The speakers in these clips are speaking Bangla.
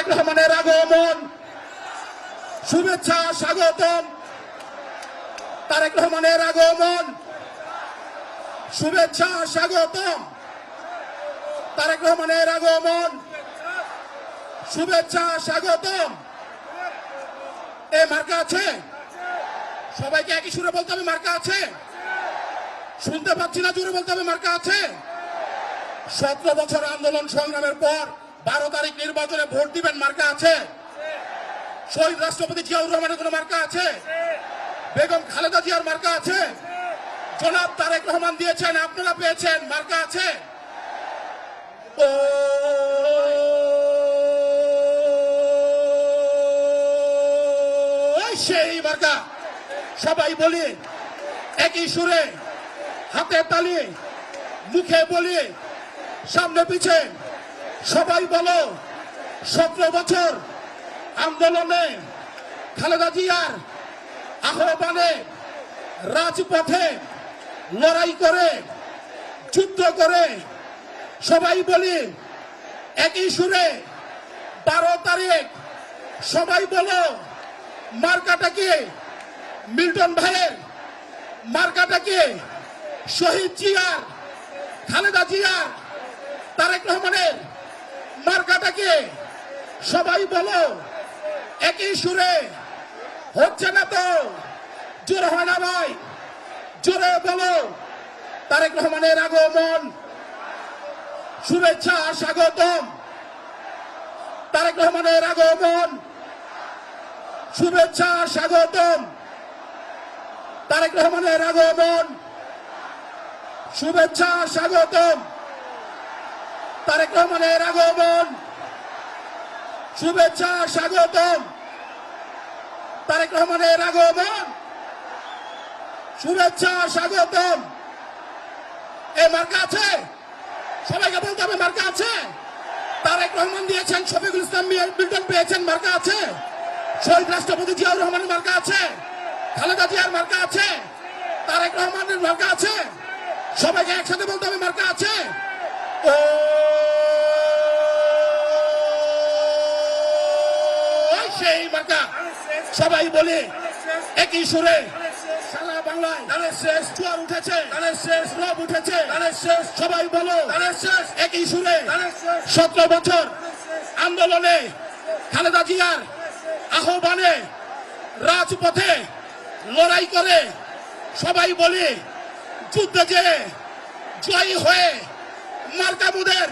তারেক রহমানের আগমন, শুভেচ্ছা স্বাগতম। তারেক রহমানের আগমন, শুভেচ্ছা স্বাগতম। তারেক রহমানের আগমন, শুভেচ্ছা স্বাগতম। এ মার্কা আছে? সবাইকে একই সুরে বলতে হবে মার্কা আছে। শুনতে পাচ্ছি না, জোরে বলতে হবে মার্কা আছে। 17 বছর আন্দোলন সংগ্রামের পর 12 তারিখ নির্বাচনে ভোট দিবেন, মার্কা আছে। শহীদ রাষ্ট্রপতি জিয়াউর রহমানের কোন মার্কা আছে? বেগম খালেদা জিয়ার মার্কা আছে? জনাব তারেক রহমান দিয়েছেন, আপনারা পেয়েছেন, মার্কা আছে। ও সেই মার্কা। সবাই বলি একই সুরে, হাতে তালি, মুখে বলি, সামনে পিছে সবাই বলো, 17 বছর আন্দোলনে খালেদা জিয়ার আহ্বানে রাজপথে লড়াই করে, যুদ্ধ করে, সবাই বলি একই সুরে 12 তারিখ সবাই বলো মার্কাটা কি? মিল্টন ভাইয়ের মার্কাটা কি? শহীদ জিয়ার, খালেদা জিয়ার, তারেক রহমানের মার্কাটা কি? সবাই বলো একই সুরে। হচ্ছে না তো? জোরে হয় না ভাই? জোরে বলো। তারেক রহমানের আগমন, শুভেচ্ছা স্বাগতম। তারেক রহমানের আগমন, শুভেচ্ছা স্বাগতম। তারেক রহমানের আগমন, শুভেচ্ছা স্বাগতম। তারেক রহমানের আগমন, শুভেচ্ছা স্বাগতম। তারেক রহমানের আগমন, শুভেচ্ছা স্বাগতম। এই মার্কা আছে? সবাইকে বলতে হবে মার্কা আছে। তারেক রহমান দিয়েছেন, শফিকুল ইসলাম মিল্টন পেয়েছেন, মার্কা আছে। শহীদ রাষ্ট্রপতি জিয়াউর রহমানের মার্কা আছে, খালেদা জিয়ার মার্কা আছে, তারেক রহমানের মার্কা আছে। সবাইকে একসাথে বলতে হবে মার্কা আছে। ও সেই মার্কা। সবাই বলি একই সুরে, সারা বাংলায় ধানের শেষ জোয়ার উঠেছে, ধানের শেষ রব উঠেছে, ধানের শেষ। সবাই বলো ধানের শেষ, একই সুরে। 17 বছর আন্দোলনে খালেদা জিয়ার আহ্বানে রাজপথে লড়াই করে, সবাই বলি যুদ্ধে যে জয়ী হয়ে মার্কামুদের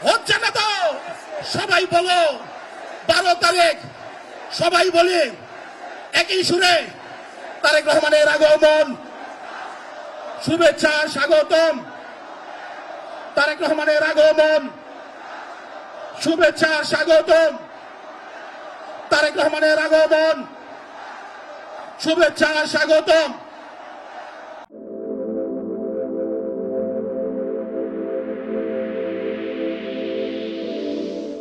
হচ্ছে না তো? সবাই বলো 12 তারিখ সবাই বলি একই সুরে তারেক রহমানের আগমন, শুভেচ্ছা স্বাগতম। তারেক রহমানের আগমন, শুভেচ্ছা স্বাগতম। তারেক রহমানের আগমন, শুভেচ্ছা স্বাগতম।